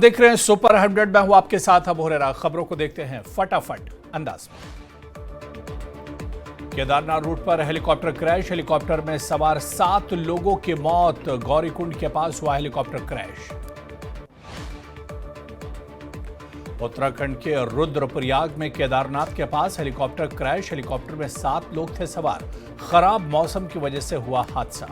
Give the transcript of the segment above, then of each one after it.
देख रहे हैं सुपर 100। मैं हूं आपके साथ अबू हुरैरा। खबरों को देखते हैं फटाफट अंदाज में। केदारनाथ रूट पर हेलीकॉप्टर क्रैश, हेलीकॉप्टर में सवार 7 लोगों की मौत। गौरीकुंड के पास हुआ हेलीकॉप्टर क्रैश। उत्तराखंड के रुद्रप्रयाग में केदारनाथ के पास हेलीकॉप्टर क्रैश, हेलीकॉप्टर में 7 लोग थे सवार। खराब मौसम की वजह से हुआ हादसा।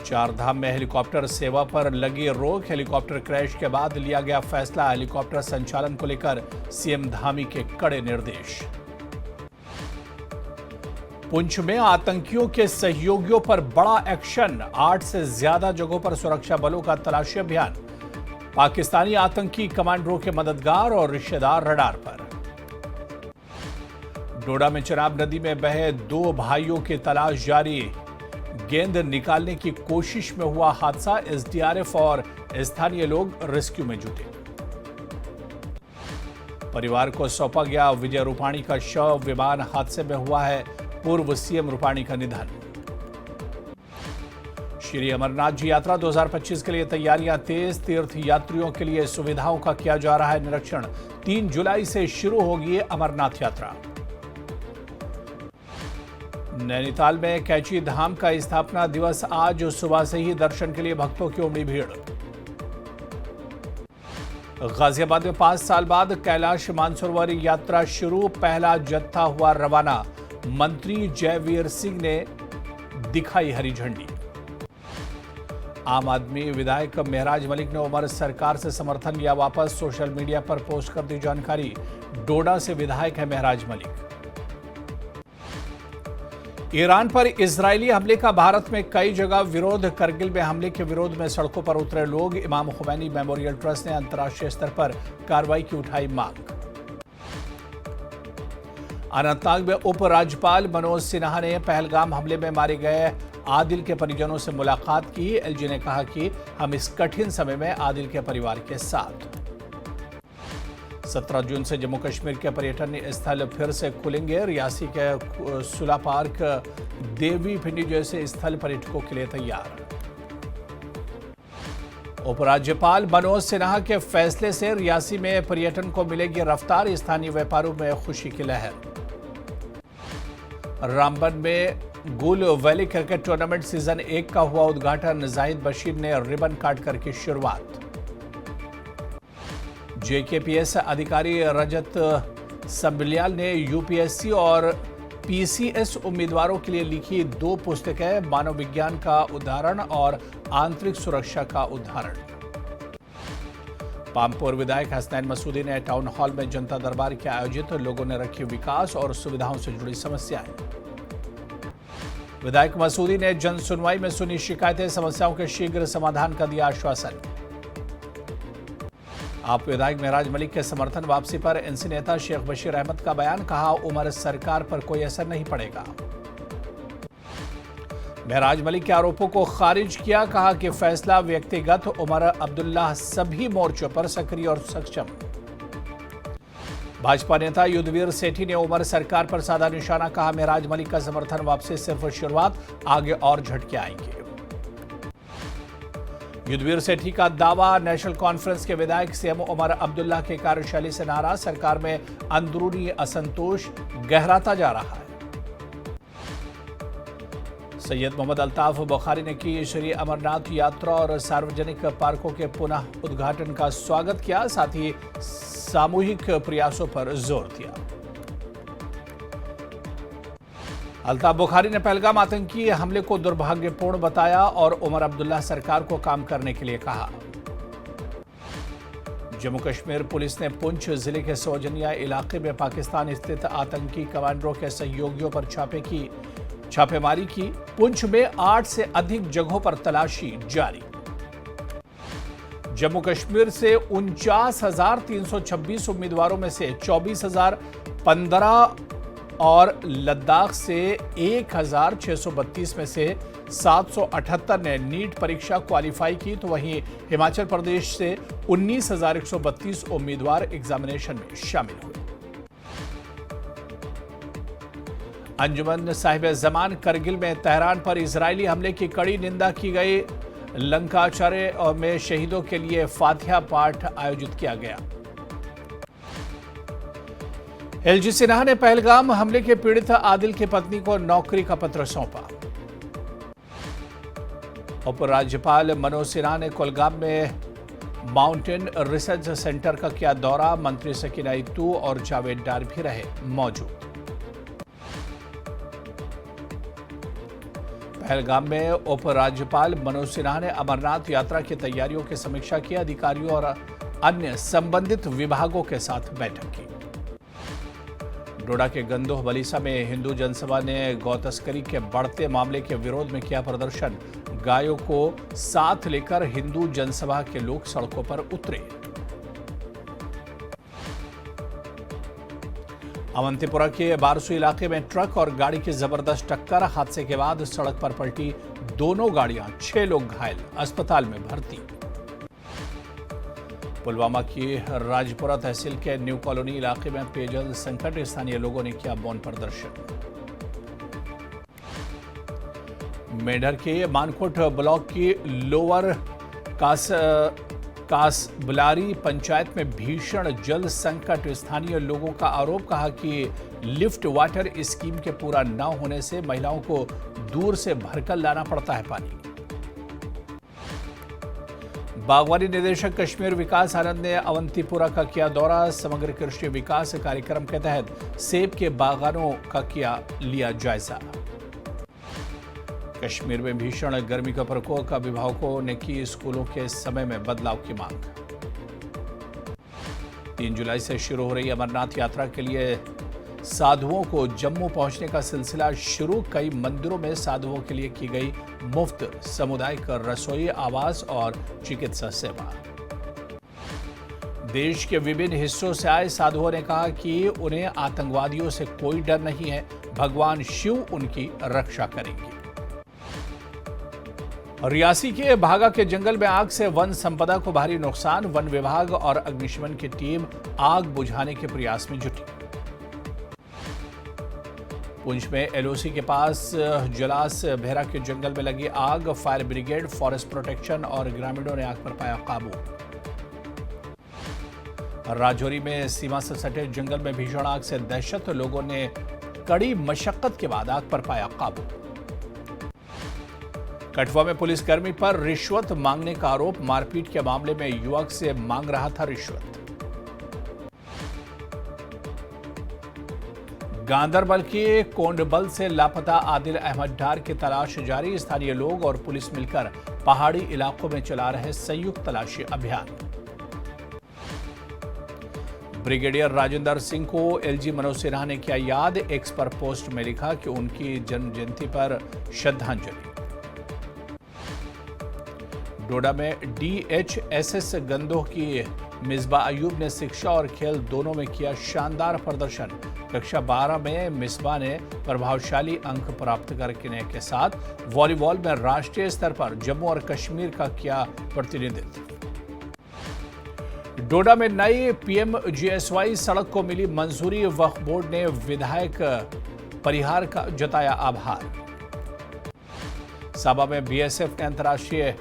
चारधाम में हेलीकॉप्टर सेवा पर लगी रोक, हेलीकॉप्टर क्रैश के बाद लिया गया फैसला। हेलीकॉप्टर संचालन को लेकर सीएम धामी के कड़े निर्देश। पुंछ में आतंकियों के सहयोगियों पर बड़ा एक्शन, 8 से ज्यादा जगहों पर सुरक्षा बलों का तलाशी अभियान। पाकिस्तानी आतंकी कमांडरों के मददगार और रिश्तेदार रडार पर। डोडा में चिनाब नदी में बहे 2 भाइयों की तलाश जारी, गेंद निकालने की कोशिश में हुआ हादसा। एसडीआरएफ और स्थानीय लोग रेस्क्यू में जुटे। परिवार को सौंपा गया विजय रूपाणी का शव, विमान हादसे में हुआ है पूर्व सीएम रूपाणी का निधन। श्री अमरनाथ जी यात्रा 2025 के लिए तैयारियां तेज, तीर्थ यात्रियों के लिए सुविधाओं का किया जा रहा है निरीक्षण। 3 जुलाई से शुरू होगी अमरनाथ यात्रा। नैनीताल में कैची धाम का स्थापना दिवस आज, सुबह से ही दर्शन के लिए भक्तों की उमड़ी भीड़। गाजियाबाद में 5 साल बाद कैलाश मानसरोवर यात्रा शुरू, पहला जत्था हुआ रवाना। मंत्री जयवीर सिंह ने दिखाई हरी झंडी। आम आदमी विधायक महराज मलिक ने उमर सरकार से समर्थन लिया वापस, सोशल मीडिया पर पोस्ट कर दी जानकारी। डोडा से विधायक है महराज मलिक। ईरान पर इजरायली हमले का भारत में कई जगह विरोध, करगिल में हमले के विरोध में सड़कों पर उतरे लोग। इमाम खुमैनी मेमोरियल ट्रस्ट ने अंतर्राष्ट्रीय स्तर पर कार्रवाई की उठाई मांग। अनंतनाग में उपराज्यपाल मनोज सिन्हा ने पहलगाम हमले में मारे गए आदिल के परिजनों से मुलाकात की। एलजी ने कहा कि हम इस कठिन समय में आदिल के परिवार के साथ। 17 जून से जम्मू कश्मीर के पर्यटन स्थल फिर से खुलेंगे। रियासी के सुला पार्क, देवी पिंडी जैसे स्थल पर्यटकों के लिए तैयार। उपराज्यपाल मनोज सिन्हा के फैसले से रियासी में पर्यटन को मिलेगी रफ्तार, स्थानीय व्यापारियों में खुशी की लहर। रामबन में गुल वैली क्रिकेट टूर्नामेंट सीजन 1 का हुआ उद्घाटन, जाहिद बशीर ने रिबन काट कर की शुरुआत। जेकेपीएस अधिकारी रजत संबिलियाल ने यूपीएससी और पीसीएस उम्मीदवारों के लिए लिखी 2 पुस्तकें, मानव विज्ञान का उदाहरण और आंतरिक सुरक्षा का उदाहरण। पामपुर विधायक हसनैन मसूदी ने टाउन हॉल में जनता दरबार के आयोजित, लोगों ने रखी विकास और सुविधाओं से जुड़ी समस्याएं। विधायक मसूदी ने जन सुनवाई में सुनी शिकायतें, समस्याओं के शीघ्र समाधान का दिया आश्वासन। आप विधायक महराज मलिक के समर्थन वापसी पर एनसी नेता शेख बशीर अहमद का बयान, कहा उमर सरकार पर कोई असर नहीं पड़ेगा। महराज मलिक के आरोपों को खारिज किया, कहा कि फैसला व्यक्तिगत, उमर अब्दुल्ला सभी मोर्चों पर सक्रिय और सक्षम। भाजपा नेता युद्धवीर सेठी ने उमर सरकार पर साधा निशाना, कहा महराज मलिक का समर्थन वापसी सिर्फ शुरुआत, आगे और झटके आएंगे। युद्धवीर सेठी का दावा, नेशनल कॉन्फ्रेंस के विधायक सीएम उमर अब्दुल्ला की कार्यशैली से नाराज, सरकार में अंदरूनी असंतोष गहराता जा रहा है। सैयद मोहम्मद अल्ताफ बुखारी ने की श्री अमरनाथ यात्रा और सार्वजनिक पार्कों के पुनः उद्घाटन का स्वागत किया, साथ ही सामूहिक प्रयासों पर जोर दिया। अल्ताफ बुखारी ने पहलगाम आतंकी हमले को दुर्भाग्यपूर्ण बताया और उमर अब्दुल्ला सरकार को काम करने के लिए कहा। जम्मू कश्मीर पुलिस ने पुंछ जिले के सोजनिया इलाके में पाकिस्तान स्थित आतंकी कमांडरों के सहयोगियों पर छापेमारी की। पुंछ में 8 से अधिक जगहों पर तलाशी जारी। जम्मू कश्मीर से 49,326 उम्मीदवारों में से 24,015 और लद्दाख से 1,632 में से 778 ने नीट परीक्षा क्वालिफाई की, तो वहीं हिमाचल प्रदेश से 19,132 उम्मीदवार एग्जामिनेशन में शामिल हुए। अंजुमन साहिब जमान करगिल में तेहरान पर इजरायली हमले की कड़ी निंदा की गई। लंकाचार्य में शहीदों के लिए फातिहा पाठ आयोजित किया गया। एलजी सिन्हा ने पहलगाम हमले के पीड़ित आदिल की पत्नी को नौकरी का पत्र सौंपा। उपराज्यपाल मनोज सिन्हा ने कोलगाम में माउंटेन रिसर्च सेंटर का किया दौरा। मंत्री सकीना इत्तू और जावेद डार भी रहे मौजूद। पहलगाम में उपराज्यपाल मनोज सिन्हा ने अमरनाथ यात्रा की तैयारियों की समीक्षा की। अधिकारियों और अन्य संबंधित विभागों के साथ बैठक की। डोडा के गंदोह बलीसा में हिंदू जनसभा ने गौ तस्करी के बढ़ते मामले के विरोध में किया प्रदर्शन। गायों को साथ लेकर हिंदू जनसभा के लोग सड़कों पर उतरे। अवंतीपुरा के बारसू इलाके में ट्रक और गाड़ी की जबरदस्त टक्कर। हादसे के बाद सड़क पर पलटी दोनों गाड़ियां, 6 लोग घायल, अस्पताल में भर्ती। पुलवामा की राजपुरा तहसील के न्यू कॉलोनी इलाके में पेयजल संकट। स्थानीय लोगों ने किया मौन प्रदर्शन। मेंढर के मानकोट ब्लॉक की लोअर कासबलारी पंचायत में भीषण जल संकट। स्थानीय लोगों का आरोप, कहा कि लिफ्ट वाटर स्कीम के पूरा न होने से महिलाओं को दूर से भरकर लाना पड़ता है पानी। बागवानी निदेशक कश्मीर विकास आनंद ने अवंतीपुरा का किया दौरा। समग्र कृषि विकास कार्यक्रम के तहत सेब के बागानों का लिया जायजा। कश्मीर में भीषण गर्मी का प्रकोप। अभिभावकों ने की स्कूलों के समय में बदलाव की मांग। 3 जुलाई से शुरू हो रही अमरनाथ यात्रा के लिए साधुओं को जम्मू पहुंचने का सिलसिला शुरू। कई मंदिरों में साधुओं के लिए की गई मुफ्त सामुदायिक रसोई, आवास और चिकित्सा सेवा। देश के विभिन्न हिस्सों से आए साधुओं ने कहा कि उन्हें आतंकवादियों से कोई डर नहीं है, भगवान शिव उनकी रक्षा करेंगे। रियासी के भागा के जंगल में आग से वन संपदा को भारी नुकसान। वन विभाग और अग्निशमन की टीम आग बुझाने के प्रयास में जुटी। पुंछ में एलओसी के पास जलास भेरा के जंगल में लगी आग। फायर ब्रिगेड, फॉरेस्ट प्रोटेक्शन और ग्रामीणों ने आग पर पाया काबू। राजौरी में सीमा से सटे जंगल में भीषण आग से दहशत। लोगों ने कड़ी मशक्कत के बाद आग पर पाया काबू। कठुआ में पुलिसकर्मी पर रिश्वत मांगने का आरोप। मारपीट के मामले में युवक से मांग रहा था रिश्वत। गांदरबल के कोंडबल से लापता आदिल अहमद डार की तलाश जारी। स्थानीय लोग और पुलिस मिलकर पहाड़ी इलाकों में चला रहे संयुक्त तलाशी अभियान। ब्रिगेडियर राजेंद्र सिंह को एलजी मनोज सिन्हा ने किया याद। एक्स पर पोस्ट में लिखा कि उनकी जन्म जयंती पर श्रद्धांजलि। डोडा में डीएचएसएस गंदोह की मिसबा अयूब ने शिक्षा और खेल दोनों में किया शानदार प्रदर्शन। कक्षा 12 में मिसबा ने प्रभावशाली अंक प्राप्त करने के साथ वॉलीबॉल में राष्ट्रीय स्तर पर जम्मू और कश्मीर का किया प्रतिनिधित्व। डोडा में नई पीएमजीएसवाई सड़क को मिली मंजूरी। वक्फ बोर्ड ने विधायक परिहार का जताया आभार। साबा में बीएसएफ ने अंतर्राष्ट्रीय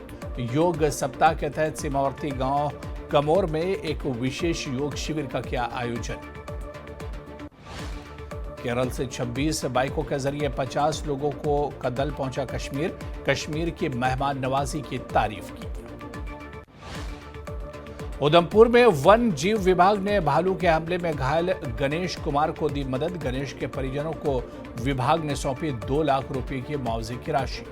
योग सप्ताह के तहत सीमावर्ती गांव कमोर में एक विशेष योग शिविर का किया आयोजन। केरल से 26 बाइकों के जरिए 50 लोगों का दल पहुंचा कश्मीर। कश्मीर की मेहमान नवाजी की तारीफ की। उधमपुर में वन जीव विभाग ने भालू के हमले में घायल गणेश कुमार को दी मदद। गणेश के परिजनों को विभाग ने सौंपी 2 लाख रुपए की मुआवजे की राशि।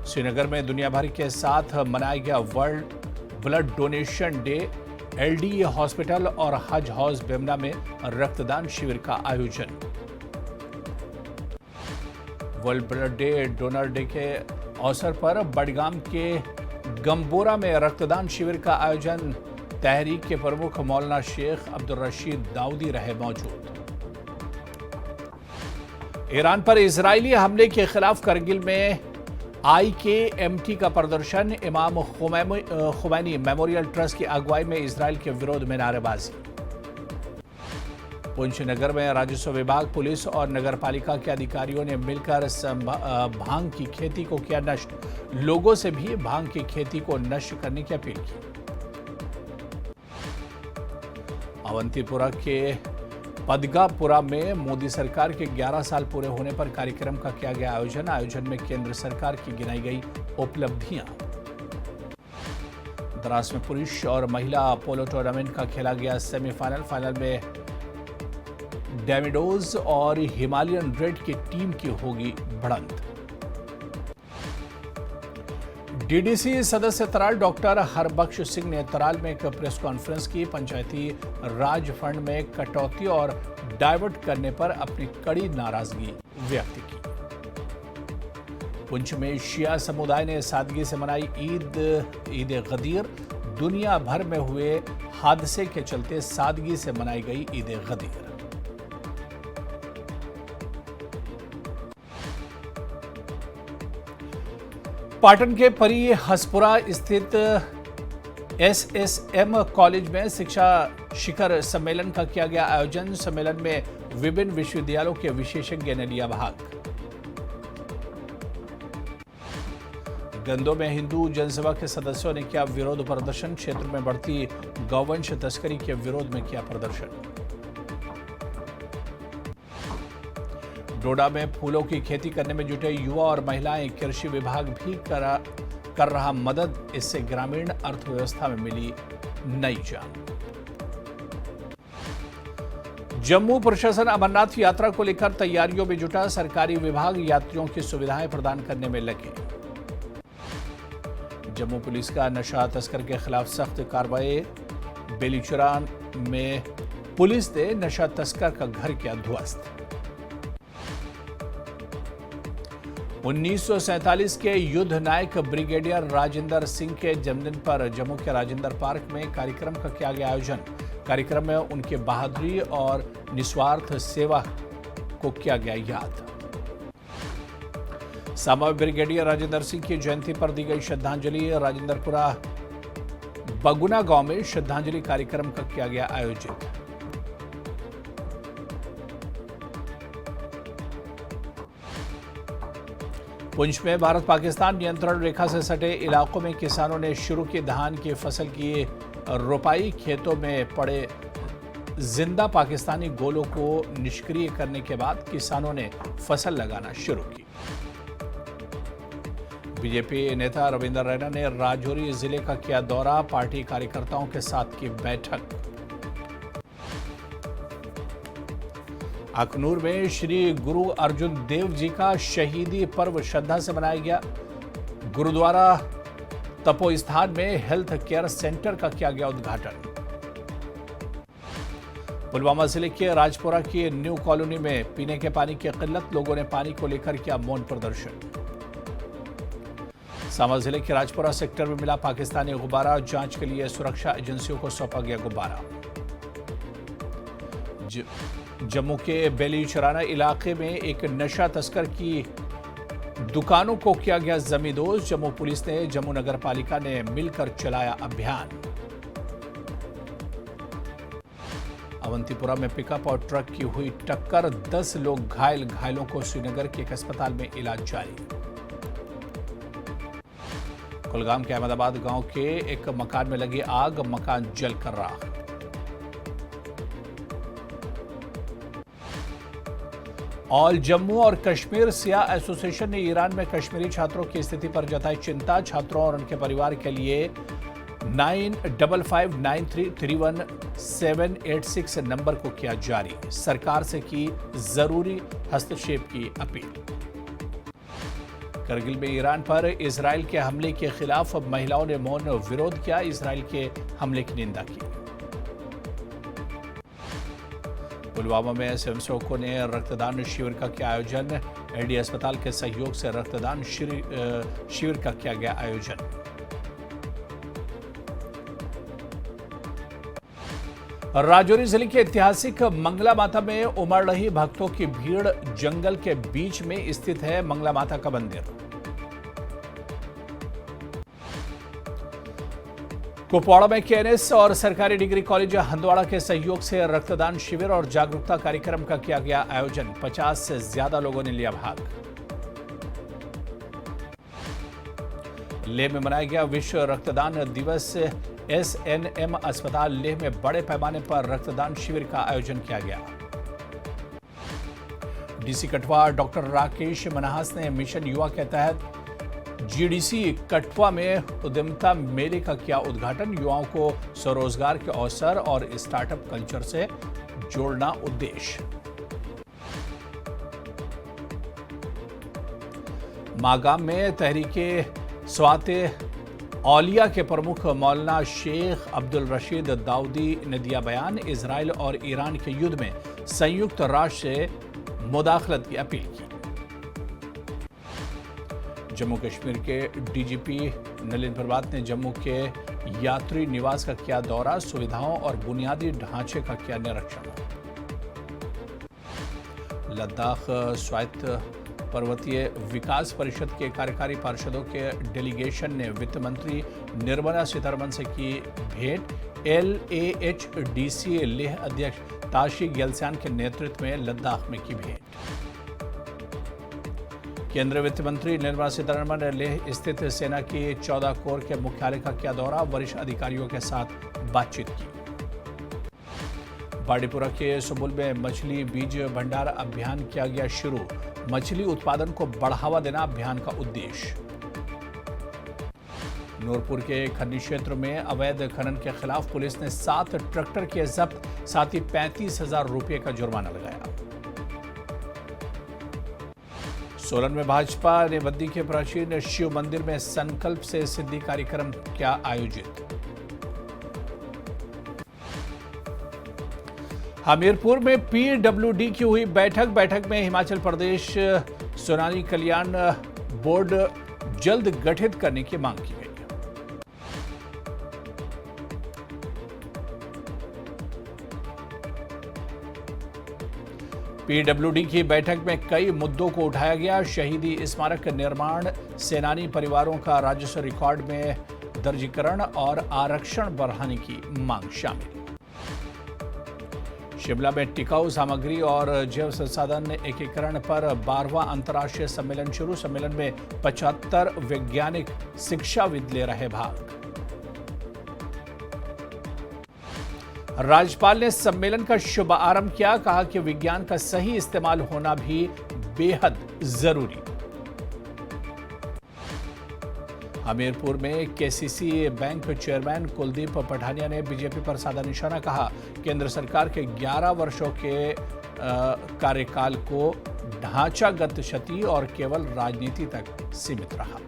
श्रीनगर में दुनिया भर के साथ मनाया गया world blood donation day. LDA hospital और हज हाउस बेमना में रक्तदान शिविर का आयोजन। World blood day donor day के अवसर पर बडगाम के गंबोरा में रक्तदान शिविर का आयोजन। तहरीक के प्रमुख मौलाना शेख अब्दुल रशीद दाऊदी रहे मौजूद। ईरान पर इजरायली हमले के खिलाफ करगिल में IKMT का प्रदर्शन। इमाम खुमैनी मेमोरियल ट्रस्ट की अगुवाई में इजरायल के विरोध में नारेबाजी। पुंछ नगर में राजस्व विभाग, पुलिस और नगर पालिका के अधिकारियों ने मिलकर भांग की खेती को किया नष्ट। लोगों से भी भांग की खेती को नष्ट करने की अपील की। अवंतीपुरा के पदगापुरा में मोदी सरकार के 11 साल पूरे होने पर कार्यक्रम का किया गया आयोजन। आयोजन में केंद्र सरकार की गिनाई गई उपलब्धियां। द्रास में पुरुष और महिला पोलो टूर्नामेंट का खेला गया सेमीफाइनल। फाइनल में डैमिडोज और हिमालयन रेड की टीम की होगी भिड़ंत। डीडीसी सदस्य तराल डॉक्टर हरबख्श सिंह ने तराल में एक प्रेस कॉन्फ्रेंस की। पंचायती राज फंड में कटौती और डाइवर्ट करने पर अपनी कड़ी नाराजगी व्यक्त की। पुंछ में शिया समुदाय ने सादगी से मनाई ईद गदीर। दुनिया भर में हुए हादसे के चलते सादगी से मनाई गई ईद गदीर। पाटन के परी हसपुरा स्थित एसएसएम कॉलेज में शिक्षा शिखर सम्मेलन का किया गया आयोजन। सम्मेलन में विभिन्न विश्वविद्यालयों के विशेषज्ञ ने लिया भाग। गंदों में हिंदू जनसभा के सदस्यों ने किया विरोध प्रदर्शन। क्षेत्र में बढ़ती गौवंश तस्करी के विरोध में किया प्रदर्शन। डोडा में फूलों की खेती करने में जुटे युवा और महिलाएं। कृषि विभाग भी कर रहा मदद। इससे ग्रामीण अर्थव्यवस्था में मिली नई जान। जम्मू प्रशासन अमरनाथ यात्रा को लेकर तैयारियों में जुटा। सरकारी विभाग यात्रियों की सुविधाएं प्रदान करने में लगे। जम्मू पुलिस का नशा तस्कर के खिलाफ सख्त कार्रवाई। बेलीचुरा में पुलिस ने नशा तस्कर का घर किया ध्वस्त। 1947 के युद्ध नायक ब्रिगेडियर राजेंद्र सिंह के जन्मदिन पर जम्मू के राजेंद्र पार्क में कार्यक्रम का किया गया आयोजन। कार्यक्रम में उनके बहादुरी और निस्वार्थ सेवा को किया गया याद। सामा ब्रिगेडियर राजेंद्र सिंह की जयंती पर दी गई श्रद्धांजलि। राजेंद्रपुरा बगुना गांव में श्रद्धांजलि कार्यक्रम का किया गया आयोजित। पुंछ में भारत पाकिस्तान नियंत्रण रेखा से सटे इलाकों में किसानों ने शुरू की धान की फसल की रोपाई। खेतों में पड़े जिंदा पाकिस्तानी गोलों को निष्क्रिय करने के बाद किसानों ने फसल लगाना शुरू की। बीजेपी नेता रविंद्र रैना ने राजौरी जिले का किया दौरा। पार्टी कार्यकर्ताओं के साथ की बैठक। अखनूर में श्री गुरु अर्जुन देव जी का शहीदी पर्व श्रद्धा से मनाया गया। गुरुद्वारा तपोस्थान में हेल्थ केयर सेंटर का किया गया उद्घाटन। पुलवामा जिले के राजपुरा की न्यू कॉलोनी में पीने के पानी की किल्लत। लोगों ने पानी को लेकर किया मौन प्रदर्शन। सामा जिले के राजपुरा सेक्टर में मिला पाकिस्तानी गुब्बारा। जांच के लिए सुरक्षा एजेंसियों को सौंपा गया गुब्बारा। जम्मू के बेलीचराना इलाके में एक नशा तस्कर की दुकानों को किया गया जमींदोज। जम्मू पुलिस ने जम्मू नगर पालिका ने मिलकर चलाया अभियान। अवंतीपुरा में पिकअप और ट्रक की हुई टक्कर। 10 लोग घायल। घायलों को श्रीनगर के एक अस्पताल में इलाज जारी। कुलगाम के अहमदाबाद गांव के एक मकान में लगी आग। मकान जलकर राख। ऑल जम्मू और कश्मीर सिया एसोसिएशन ने ईरान में कश्मीरी छात्रों की स्थिति पर जताई चिंता। छात्रों और उनके परिवार के लिए 9559331786 नंबर को किया जारी। सरकार से की जरूरी हस्तक्षेप की अपील। करगिल में ईरान पर इजराइल के हमले के खिलाफ महिलाओं ने मौन विरोध किया। इजराइल के हमले की निंदा की। पुलवामा में स्वयंसेवकों ने रक्तदान शिविर का किया आयोजन। एलडी अस्पताल के सहयोग से रक्तदान शिविर का किया गया आयोजन। राजौरी जिले के ऐतिहासिक मंगला माता में उमड़ रही भक्तों की भीड़। जंगल के बीच में स्थित है मंगला माता का मंदिर। कुपवाड़ा में केएनएस और सरकारी डिग्री कॉलेज हंदवाड़ा के सहयोग से रक्तदान शिविर और जागरूकता कार्यक्रम का किया गया आयोजन। 50 से ज्यादा लोगों ने लिया भाग। लेह में मनाया गया विश्व रक्तदान दिवस। एसएनएम अस्पताल लेह में बड़े पैमाने पर रक्तदान शिविर का आयोजन किया गया। डीसी कठुआ डॉक्टर राकेश मन्हास ने मिशन युवा के तहत जीडीसी कठुआ में उद्यमिता मेले का किया उद्घाटन। युवाओं को स्वरोजगार के अवसर और स्टार्टअप कल्चर से जोड़ना उद्देश्य। मागाम में तहरीके स्वाते औलिया के प्रमुख मौलाना शेख अब्दुल रशीद दाऊदी ने दिया बयान। इजराइल और ईरान के युद्ध में संयुक्त राष्ट्र से मुदाखलत की अपील की। जम्मू कश्मीर के डीजीपी नलिन प्रभात ने जम्मू के यात्री निवास का किया दौरा। सुविधाओं और बुनियादी ढांचे का किया निरीक्षण। लद्दाख स्वायत्त पर्वतीय विकास परिषद के कार्यकारी पार्षदों के डेलीगेशन ने वित्त मंत्री निर्मला सीतारमण से की भेंट। LAHDC लेह अध्यक्ष ताशी गेल्स्यान के नेतृत्व में लद्दाख में की भेंट। केंद्रीय वित्त मंत्री निर्मला सीतारमण ने लेह स्थित सेना की 14 कोर के मुख्यालय का किया दौरा। वरिष्ठ अधिकारियों के साथ बातचीत की। बाड़ीपुरा के सुबुल में मछली बीज भंडार अभियान किया गया शुरू। मछली उत्पादन को बढ़ावा देना अभियान का उद्देश्य। नूरपुर के खन्नी क्षेत्र में अवैध खनन के खिलाफ पुलिस ने 7 ट्रैक्टर किए जब्त। साथ ही 35,000 रुपये का जुर्माना लगाया। सोलन में भाजपा ने बद्दी के प्राचीन शिव मंदिर में संकल्प से सिद्धि कार्यक्रम किया आयोजित। हमीरपुर में PWD की हुई बैठक में हिमाचल प्रदेश सुनानी कल्याण बोर्ड जल्द गठित करने की मांग की गई। PWD की बैठक में कई मुद्दों को उठाया गया। शहीदी स्मारक निर्माण, सेनानी परिवारों का राजस्व रिकॉर्ड में दर्जीकरण और आरक्षण बढ़ाने की मांग शामिल। शिमला में टिकाऊ सामग्री और जैव संसाधन एकीकरण पर 12वां अंतर्राष्ट्रीय सम्मेलन शुरू। सम्मेलन में 75 वैज्ञानिक शिक्षाविद ले रहे भाग। राज्यपाल ने सम्मेलन का शुभारंभ किया। कहा कि विज्ञान का सही इस्तेमाल होना भी बेहद जरूरी। हमीरपुर में KCC bank chairman Kuldeep Pathania ने बीजेपी पर साधा निशाना। कहा केंद्र सरकार के 11 वर्षों के कार्यकाल को ढांचागत क्षति और केवल राजनीति तक सीमित रहा।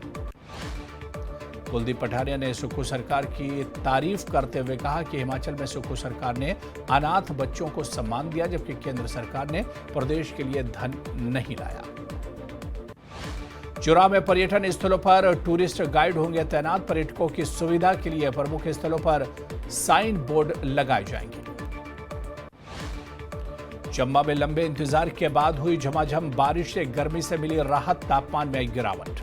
कुलदीप पठानिया ने सुक्खू सरकार की तारीफ करते हुए कहा कि हिमाचल में सुक्खू सरकार ने अनाथ बच्चों को सम्मान दिया, जबकि केंद्र सरकार ने प्रदेश के लिए धन नहीं लाया। चुराह में पर्यटन स्थलों पर टूरिस्ट गाइड होंगे तैनात। पर्यटकों की सुविधा के लिए प्रमुख स्थलों पर साइन बोर्ड लगाए जाएंगे। चंबा में लंबे इंतजार के बाद हुई झमाझम बारिश से गर्मी से मिली राहत, तापमान में आई गिरावट।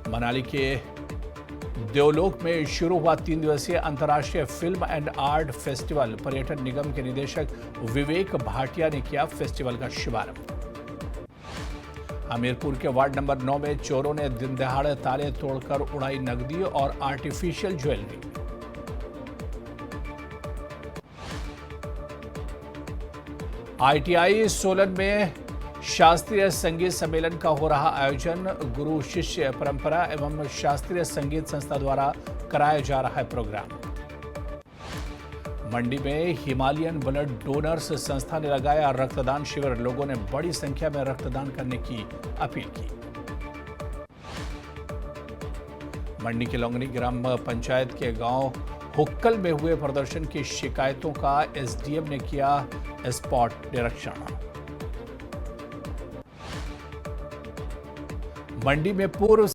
मनाली के देवलोक में शुरू हुआ 3 दिवसीय अंतर्राष्ट्रीय फिल्म एंड आर्ट फेस्टिवल। पर्यटन निगम के निदेशक विवेक भाटिया ने किया फेस्टिवल का शुभारंभ। हमीरपुर के वार्ड नंबर 9 में चोरों ने दिन दहाड़े ताले तोड़कर उड़ाई नकदी और आर्टिफिशियल ज्वेलरी। ITI सोलन में शास्त्रीय संगीत सम्मेलन का हो रहा आयोजन। गुरु शिष्य परंपरा एवं शास्त्रीय संगीत संस्था द्वारा कराया जा रहा है प्रोग्राम। मंडी में हिमालयन ब्लड डोनर्स संस्था ने लगाया रक्तदान शिविर। लोगों ने बड़ी संख्या में रक्तदान करने की अपील की। मंडी के लोंगनी ग्राम पंचायत के गांव हुक्कल में हुए प्रदर्शन की शिकायतों का SDM ने किया स्पॉट निरीक्षण। मंडी में पूर्व